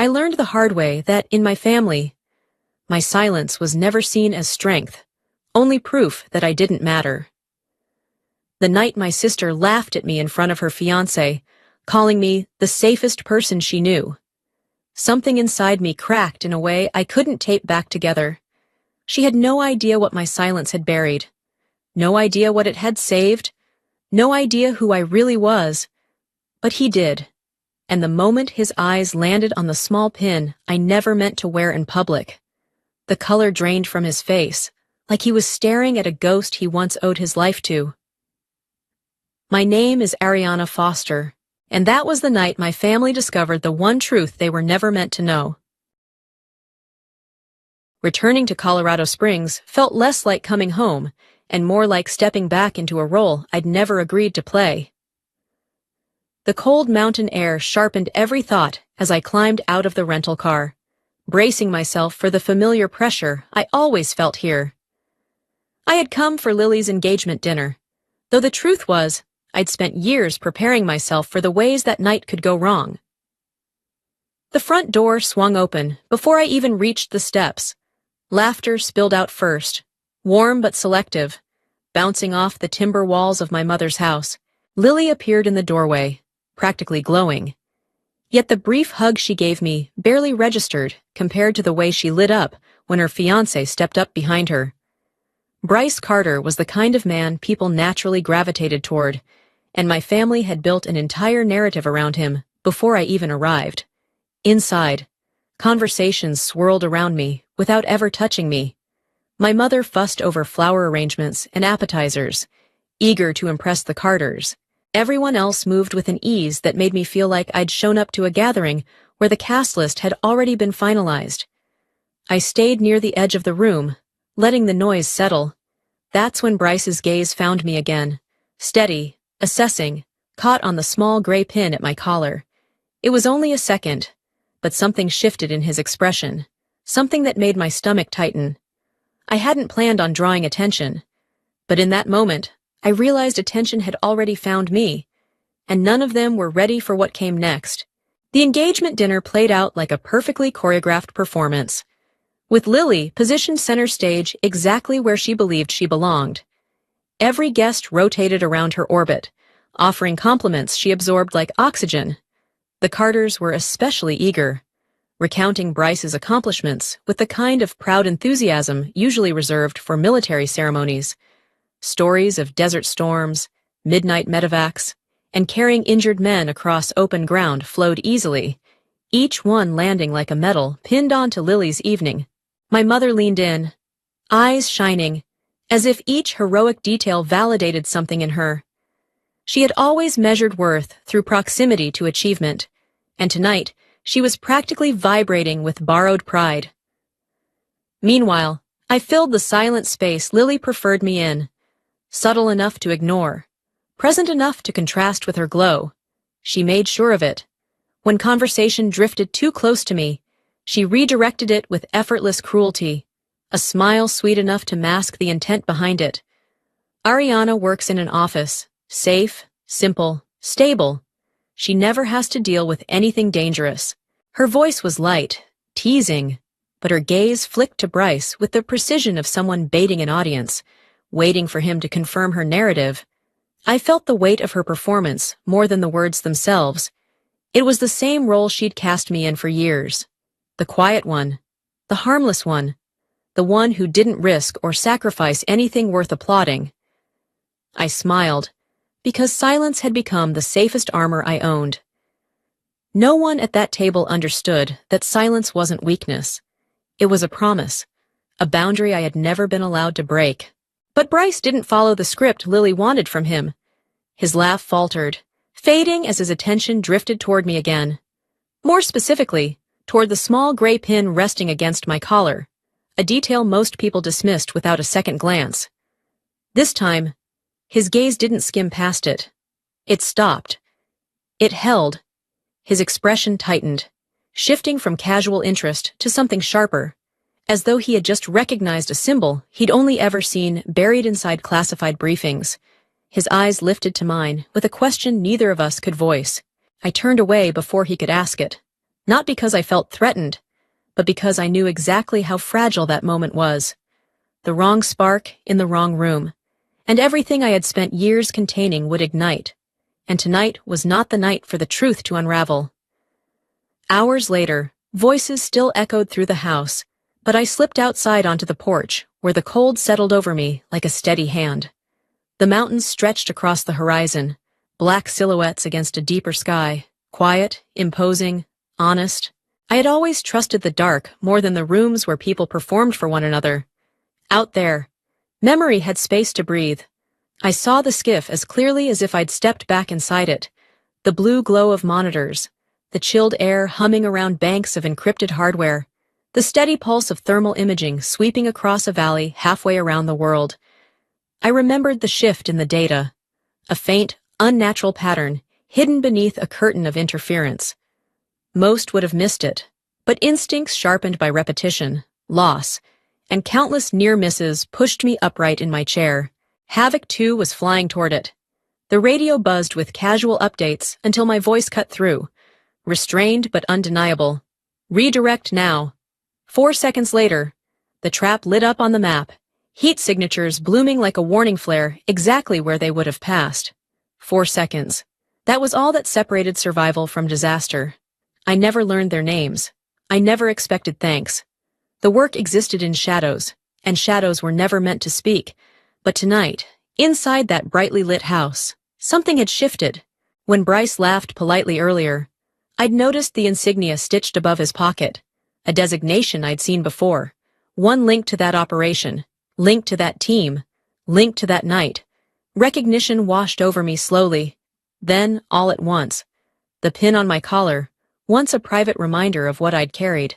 I learned the hard way that, in my family, my silence was never seen as strength, only proof that I didn't matter. The night my sister laughed at me in front of her fiancé, calling me the safest person she knew. Something inside me cracked in a way I couldn't tape back together. She had no idea what my silence had buried, no idea what it had saved, no idea who I really was, but he did. And the moment his eyes landed on the small pin I never meant to wear in public, the color drained from his face, like he was staring at a ghost he once owed his life to. My name is Ariana Foster, and that was the night my family discovered the one truth they were never meant to know. Returning to Colorado Springs felt less like coming home and more like stepping back into a role I'd never agreed to play. The cold mountain air sharpened every thought as I climbed out of the rental car, bracing myself for the familiar pressure I always felt here. I had come for Lily's engagement dinner, though the truth was, I'd spent years preparing myself for the ways that night could go wrong. The front door swung open before I even reached the steps. Laughter spilled out first, warm but selective, bouncing off the timber walls of my mother's house. Lily appeared in the doorway, practically glowing. Yet the brief hug she gave me barely registered compared to the way she lit up when her fiancé stepped up behind her. Bryce Carter was the kind of man people naturally gravitated toward, and my family had built an entire narrative around him before I even arrived. Inside, conversations swirled around me without ever touching me. My mother fussed over flower arrangements and appetizers, eager to impress the Carters. Everyone else moved with an ease that made me feel like I'd shown up to a gathering where the cast list had already been finalized. I stayed near the edge of the room, letting the noise settle. That's when Bryce's gaze found me again, steady, assessing, caught on the small gray pin at my collar. It was only a second, but something shifted in his expression, something that made my stomach tighten. I hadn't planned on drawing attention, but in that moment, I realized attention had already found me, and none of them were ready for what came next. The engagement dinner played out like a perfectly choreographed performance, with Lily positioned center stage exactly where she believed she belonged. Every guest rotated around her orbit, offering compliments she absorbed like oxygen. The Carters were especially eager, recounting Bryce's accomplishments with the kind of proud enthusiasm usually reserved for military ceremonies. Stories of desert storms, midnight medevacs, and carrying injured men across open ground flowed easily, each one landing like a medal pinned onto Lily's evening. My mother leaned in, eyes shining, as if each heroic detail validated something in her. She had always measured worth through proximity to achievement, and tonight she was practically vibrating with borrowed pride. Meanwhile, I filled the silent space Lily preferred me in, subtle enough to ignore, present enough to contrast with her glow. She made sure of it. When conversation drifted too close to me, she redirected it with effortless cruelty, a smile sweet enough to mask the intent behind it. Ariana works in an office, safe, simple, stable. She never has to deal with anything dangerous. Her voice was light, teasing, but her gaze flicked to Bryce with the precision of someone baiting an audience, waiting for him to confirm her narrative. I felt the weight of her performance more than the words themselves. It was the same role she'd cast me in for years. The quiet one, the harmless one, the one who didn't risk or sacrifice anything worth applauding. I smiled, because silence had become the safest armor I owned. No one at that table understood that silence wasn't weakness. It was a promise, a boundary I had never been allowed to break. But Bryce didn't follow the script Lily wanted from him. His laugh faltered, fading as his attention drifted toward me again. More specifically, toward the small gray pin resting against my collar, a detail most people dismissed without a second glance. This time, his gaze didn't skim past it. It stopped. It held. His expression tightened, shifting from casual interest to something sharper, as though he had just recognized a symbol he'd only ever seen buried inside classified briefings. His eyes lifted to mine with a question neither of us could voice. I turned away before he could ask it. Not because I felt threatened, but because I knew exactly how fragile that moment was. The wrong spark in the wrong room, and everything I had spent years containing would ignite. And tonight was not the night for the truth to unravel. Hours later, voices still echoed through the house, but I slipped outside onto the porch, where the cold settled over me like a steady hand. The mountains stretched across the horizon, black silhouettes against a deeper sky, quiet, imposing, honest. I had always trusted the dark more than the rooms where people performed for one another. Out there, memory had space to breathe. I saw the skiff as clearly as if I'd stepped back inside it, the blue glow of monitors, the chilled air humming around banks of encrypted hardware, the steady pulse of thermal imaging sweeping across a valley halfway around the world. I remembered the shift in the data, a faint, unnatural pattern hidden beneath a curtain of interference. Most would have missed it, but instincts sharpened by repetition, loss, and countless near misses pushed me upright in my chair. Havoc 2 was flying toward it. The radio buzzed with casual updates until my voice cut through, restrained but undeniable. Redirect now. 4 seconds later, the trap lit up on the map, heat signatures blooming like a warning flare exactly where they would have passed. 4 seconds. That was all that separated survival from disaster. I never learned their names. I never expected thanks. The work existed in shadows, and shadows were never meant to speak. But tonight, inside that brightly lit house, something had shifted. When Bryce laughed politely earlier, I'd noticed the insignia stitched above his pocket, a designation I'd seen before, one linked to that operation, linked to that team, linked to that night. Recognition washed over me slowly. Then, all at once, the pin on my collar, once a private reminder of what I'd carried,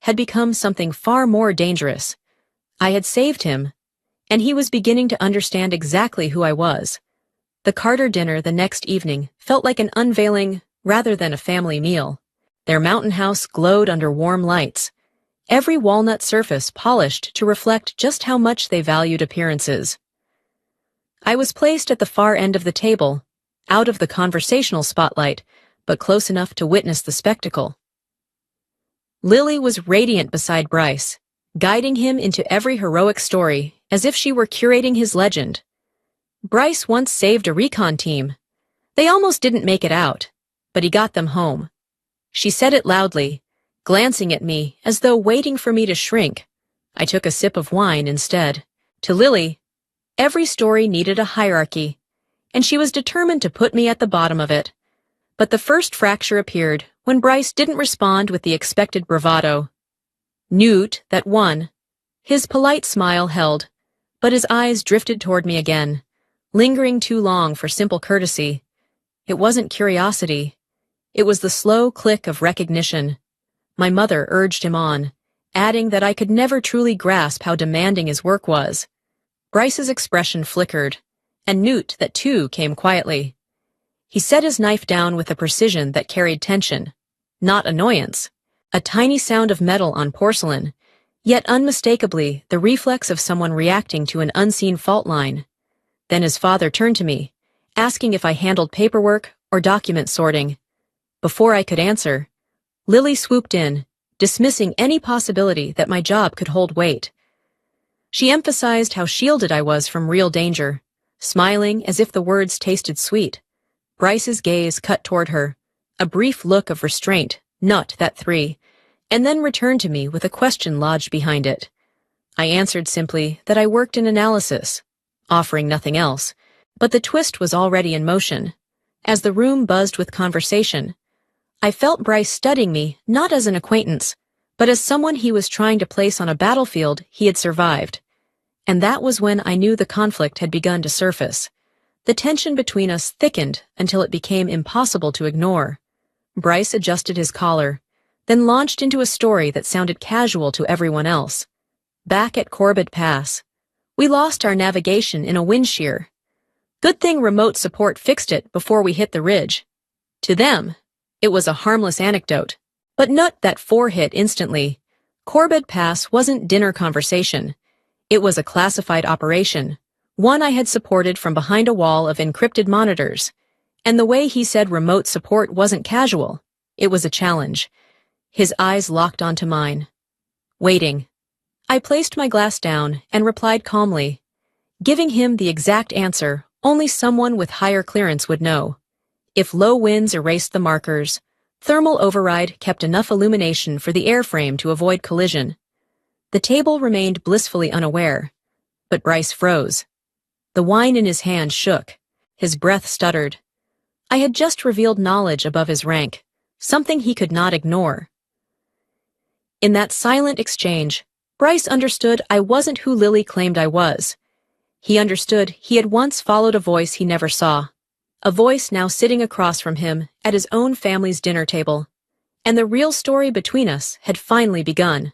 had become something far more dangerous. I had saved him, and he was beginning to understand exactly who I was. The Carter dinner the next evening felt like an unveiling rather than a family meal. Their mountain house glowed under warm lights, every walnut surface polished to reflect just how much they valued appearances. I was placed at the far end of the table, out of the conversational spotlight, but close enough to witness the spectacle. Lily was radiant beside Bryce, guiding him into every heroic story, as if she were curating his legend. Bryce once saved a recon team. They almost didn't make it out, but he got them home. She said it loudly, glancing at me as though waiting for me to shrink. I took a sip of wine instead. To Lily, every story needed a hierarchy, and she was determined to put me at the bottom of it. But the first fracture appeared when Bryce didn't respond with the expected bravado. Newt, that won. His polite smile held, but his eyes drifted toward me again, lingering too long for simple courtesy. It wasn't curiosity. It was the slow click of recognition. My mother urged him on, adding that I could never truly grasp how demanding his work was. Bryce's expression flickered, and Newt, that too, came quietly. He set his knife down with a precision that carried tension, not annoyance, a tiny sound of metal on porcelain, yet unmistakably the reflex of someone reacting to an unseen fault line. Then his father turned to me, asking if I handled paperwork or document sorting. Before I could answer, Lily swooped in, dismissing any possibility that my job could hold weight. She emphasized how shielded I was from real danger, smiling as if the words tasted sweet. Bryce's gaze cut toward her, a brief look of restraint, not that 3, and then returned to me with a question lodged behind it. I answered simply that I worked in analysis, offering nothing else, but the twist was already in motion. As the room buzzed with conversation, I felt Bryce studying me not as an acquaintance, but as someone he was trying to place on a battlefield he had survived. And that was when I knew the conflict had begun to surface. The tension between us thickened until it became impossible to ignore. Bryce adjusted his collar, then launched into a story that sounded casual to everyone else. Back at Corbett Pass, we lost our navigation in a wind shear. Good thing remote support fixed it before we hit the ridge. To them, it was a harmless anecdote. But note that 4 hit instantly. Corbett Pass wasn't dinner conversation. It was a classified operation, one I had supported from behind a wall of encrypted monitors. And the way he said remote support wasn't casual. It was a challenge. His eyes locked onto mine. Waiting. I placed my glass down and replied calmly, giving him the exact answer only someone with higher clearance would know. If low winds erased the markers, thermal override kept enough illumination for the airframe to avoid collision. The table remained blissfully unaware, but Bryce froze. The wine in his hand shook. His breath stuttered. I had just revealed knowledge above his rank, something he could not ignore. In that silent exchange, Bryce understood I wasn't who Lily claimed I was. He understood he had once followed a voice he never saw. A voice now sitting across from him at his own family's dinner table. And the real story between us had finally begun.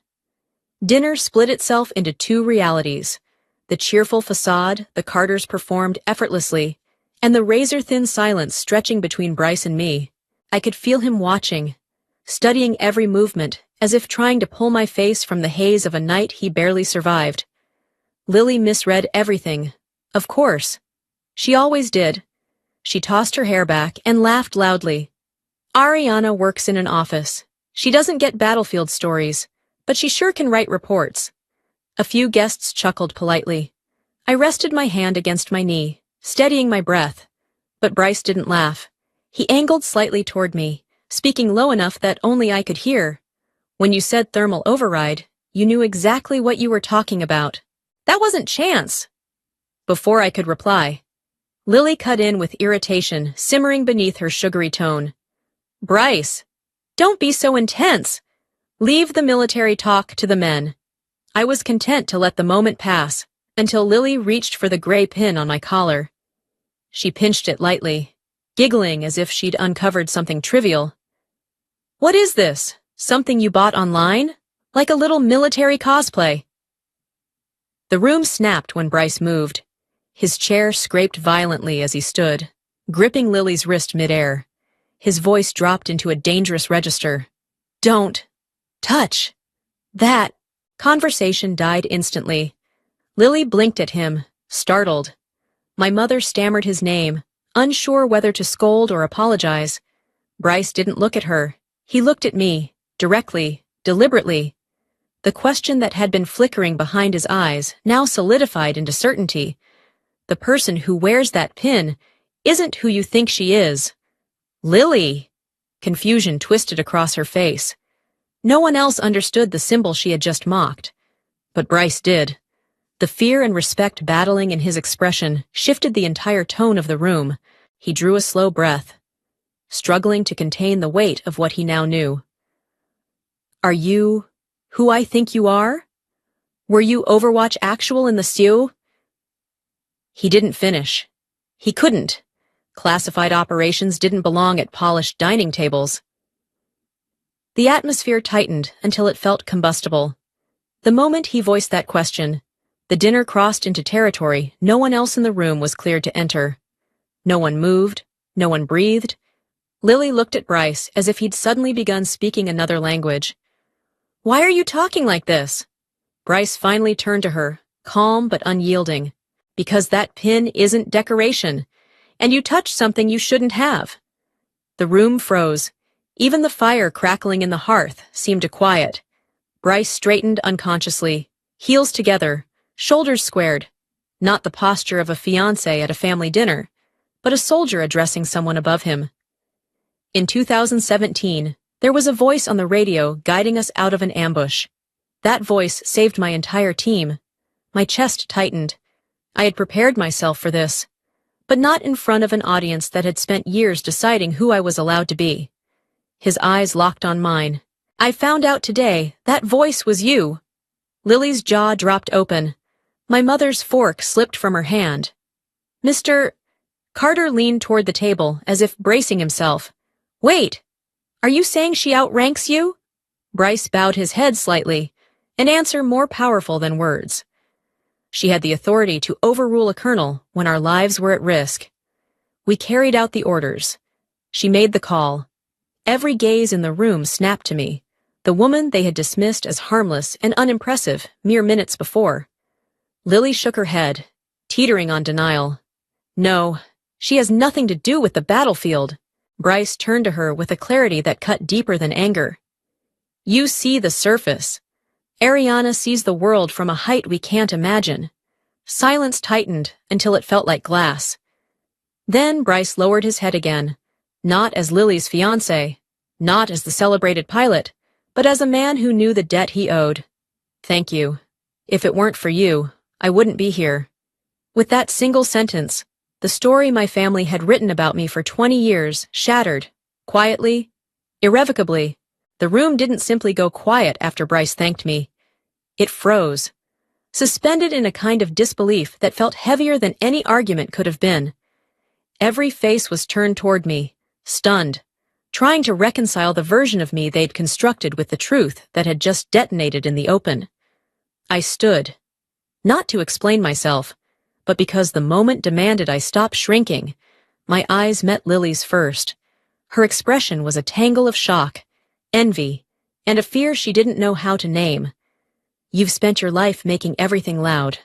Dinner split itself into two realities. The cheerful facade the Carters performed effortlessly, and the razor-thin silence stretching between Bryce and me. I could feel him watching, studying every movement, as if trying to pull my face from the haze of a night he barely survived. Lily misread everything. Of course. She always did. She tossed her hair back and laughed loudly. Ariana works in an office. She doesn't get battlefield stories, but she sure can write reports. A few guests chuckled politely. I rested my hand against my knee, steadying my breath. But Bryce didn't laugh. He angled slightly toward me, speaking low enough that only I could hear. When you said thermal override, you knew exactly what you were talking about. That wasn't chance. Before I could reply, Lily cut in with irritation simmering beneath her sugary tone. Bryce, don't be so intense. Leave the military talk to the men. I was content to let the moment pass, until Lily reached for the gray pin on my collar. She pinched it lightly, giggling as if she'd uncovered something trivial. What is this? Something you bought online? Like a little military cosplay. The room snapped when Bryce moved. His chair scraped violently as he stood, gripping Lily's wrist midair. His voice dropped into a dangerous register. Don't touch that. Conversation died instantly. Lily blinked at him, startled. My mother stammered his name, unsure whether to scold or apologize. Bryce didn't look at her. He looked at me, directly, deliberately. The question that had been flickering behind his eyes now solidified into certainty. The person who wears that pin isn't who you think she is. Lily! Confusion twisted across her face. No one else understood the symbol she had just mocked. But Bryce did. The fear and respect battling in his expression shifted the entire tone of the room. He drew a slow breath, struggling to contain the weight of what he now knew. Are you who I think you are? Were you Overwatch actual in the SEU? He didn't finish. He couldn't. Classified operations didn't belong at polished dining tables. The atmosphere tightened until it felt combustible. The moment he voiced that question, the dinner crossed into territory no one else in the room was cleared to enter. No one moved, no one breathed. Lily looked at Bryce as if he'd suddenly begun speaking another language. Why are you talking like this? Bryce finally turned to her, calm but unyielding. Because that pin isn't decoration, and you touched something you shouldn't have. The room froze. Even the fire crackling in the hearth seemed to quiet. Bryce straightened unconsciously, heels together, shoulders squared. Not the posture of a fiancé at a family dinner, but a soldier addressing someone above him. In 2017, there was a voice on the radio guiding us out of an ambush. That voice saved my entire team. My chest tightened. I had prepared myself for this, but not in front of an audience that had spent years deciding who I was allowed to be. His eyes locked on mine. I found out today that voice was you. Lily's jaw dropped open. My mother's fork slipped from her hand. Mr. Carter leaned toward the table as if bracing himself. Wait, are you saying she outranks you? Bryce bowed his head slightly, an answer more powerful than words. She had the authority to overrule a colonel when our lives were at risk. We carried out the orders. She made the call. Every gaze in the room snapped to me, the woman they had dismissed as harmless and unimpressive mere minutes before. Lily shook her head, teetering on denial. No, she has nothing to do with the battlefield. Bryce turned to her with a clarity that cut deeper than anger. You see the surface. Ariana sees the world from a height we can't imagine. Silence tightened until it felt like glass. Then Bryce lowered his head again, not as Lily's fiancé, not as the celebrated pilot, but as a man who knew the debt he owed. Thank you. If it weren't for you, I wouldn't be here. With that single sentence, the story my family had written about me for 20 years shattered, quietly, irrevocably. The room didn't simply go quiet after Bryce thanked me. It froze, suspended in a kind of disbelief that felt heavier than any argument could have been. Every face was turned toward me, stunned, trying to reconcile the version of me they'd constructed with the truth that had just detonated in the open. I stood, not to explain myself, but because the moment demanded I stop shrinking. My eyes met Lily's first. Her expression was a tangle of shock, envy, and a fear she didn't know how to name. "You've spent your life making everything loud,"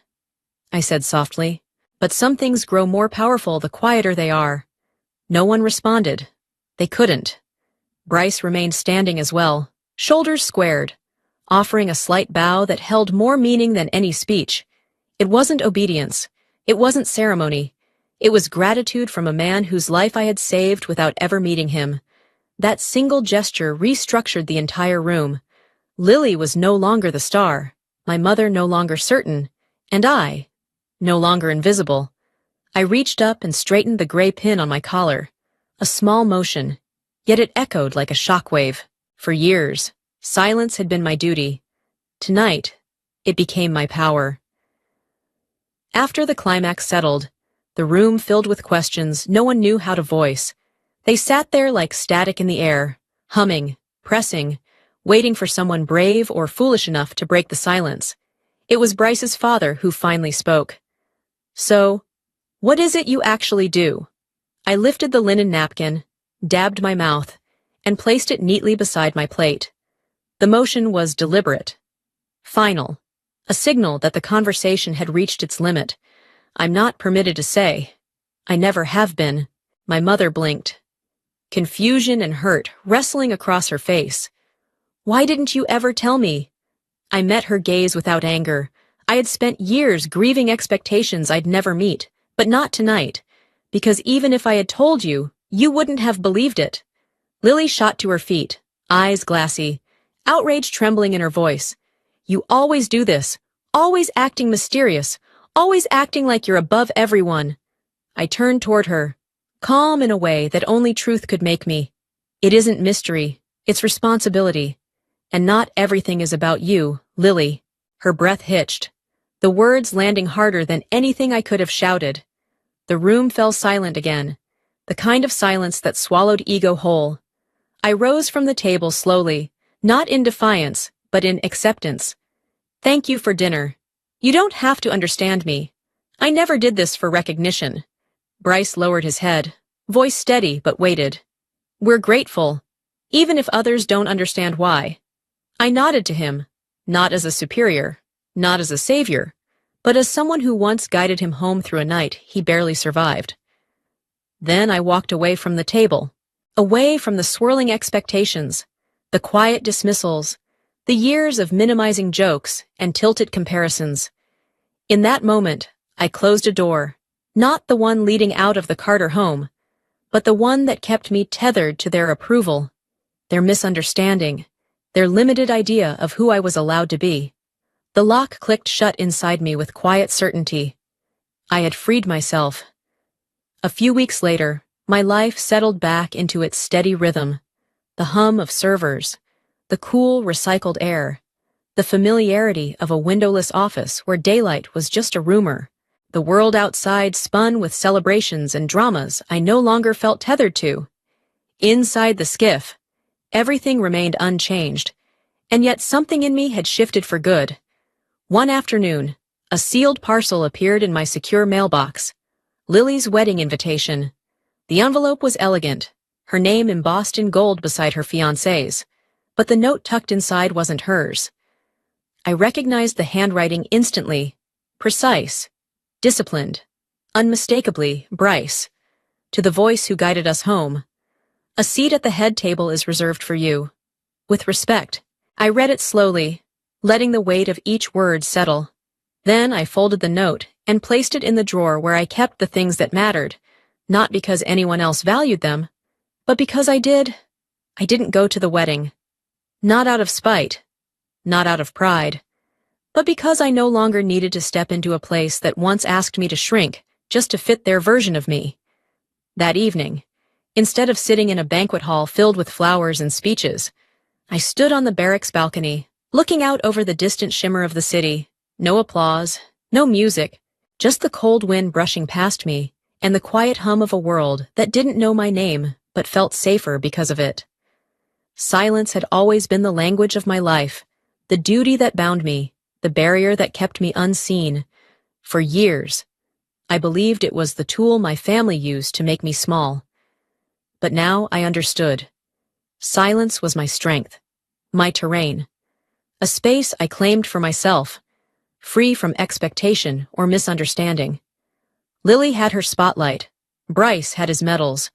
I said softly, "but some things grow more powerful the quieter they are." No one responded. They couldn't. Bryce remained standing as well, shoulders squared, offering a slight bow that held more meaning than any speech. It wasn't obedience. It wasn't ceremony. It was gratitude from a man whose life I had saved without ever meeting him. That single gesture restructured the entire room. Lily was no longer the star, my mother no longer certain, and I, no longer invisible. I reached up and straightened the gray pin on my collar. A small motion, yet it echoed like a shockwave. For years, silence had been my duty. Tonight, it became my power. After the climax settled, the room filled with questions no one knew how to voice. They sat there like static in the air, humming, pressing, waiting for someone brave or foolish enough to break the silence. It was Bryce's father who finally spoke. "So, what is it you actually do?" I lifted the linen napkin, dabbed my mouth, and placed it neatly beside my plate. The motion was deliberate, final, a signal that the conversation had reached its limit. "I'm not permitted to say. I never have been." My mother blinked, confusion and hurt wrestling across her face. "Why didn't you ever tell me?" I met her gaze without anger. I had spent years grieving expectations I'd never meet, but not tonight, because even if I had told you, you wouldn't have believed it. Lily shot to her feet, eyes glassy, outrage trembling in her voice. "You always do this, always acting mysterious, always acting like you're above everyone." I turned toward her, calm in a way that only truth could make me. "It isn't mystery, it's responsibility. And not everything is about you, Lily." Her breath hitched, the words landing harder than anything I could have shouted. The room fell silent again, the kind of silence that swallowed ego whole. I rose from the table slowly, not in defiance, but in acceptance. "Thank you for dinner. You don't have to understand me. I never did this for recognition." Bryce lowered his head, voice steady but weighted. "We're grateful, even if others don't understand why." I nodded to him, not as a superior, not as a savior, but as someone who once guided him home through a night he barely survived. Then I walked away from the table, away from the swirling expectations, the quiet dismissals, the years of minimizing jokes and tilted comparisons. In that moment, I closed a door, not the one leading out of the Carter home, but the one that kept me tethered to their approval, their misunderstanding, their limited idea of who I was allowed to be. The lock clicked shut inside me with quiet certainty. I had freed myself. A few weeks later, my life settled back into its steady rhythm, the hum of servers, the cool, recycled air, the familiarity of a windowless office where daylight was just a rumor. The world outside spun with celebrations and dramas I no longer felt tethered to. Inside the skiff, everything remained unchanged, and yet something in me had shifted for good. One afternoon, a sealed parcel appeared in my secure mailbox. Lily's wedding invitation. The envelope was elegant, her name embossed in gold beside her fiancé's, but the note tucked inside wasn't hers. I recognized the handwriting instantly, precise, disciplined, unmistakably Bryce. To the voice who guided us home, "A seat at the head table is reserved for you. With respect, I read it slowly, letting the weight of each word settle. Then I folded the note and placed it in the drawer where I kept the things that mattered, not because anyone else valued them, but because I did. I didn't go to the wedding. Not out of spite, not out of pride, but because I no longer needed to step into a place that once asked me to shrink just to fit their version of me. That evening, instead of sitting in a banquet hall filled with flowers and speeches, I stood on the barracks balcony, looking out over the distant shimmer of the city. No applause, no music, just the cold wind brushing past me and the quiet hum of a world that didn't know my name but felt safer because of it. Silence had always been the language of my life, the duty that bound me, the barrier that kept me unseen. For years, I believed it was the tool my family used to make me small. But now I understood. Silence was my strength, my terrain, a space I claimed for myself, free from expectation or misunderstanding. Lily had her spotlight. Bryce had his medals.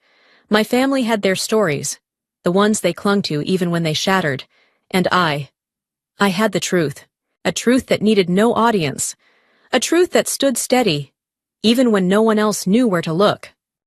My family had their stories, the ones they clung to even when they shattered. And I had the truth, a truth that needed no audience, a truth that stood steady, even when no one else knew where to look.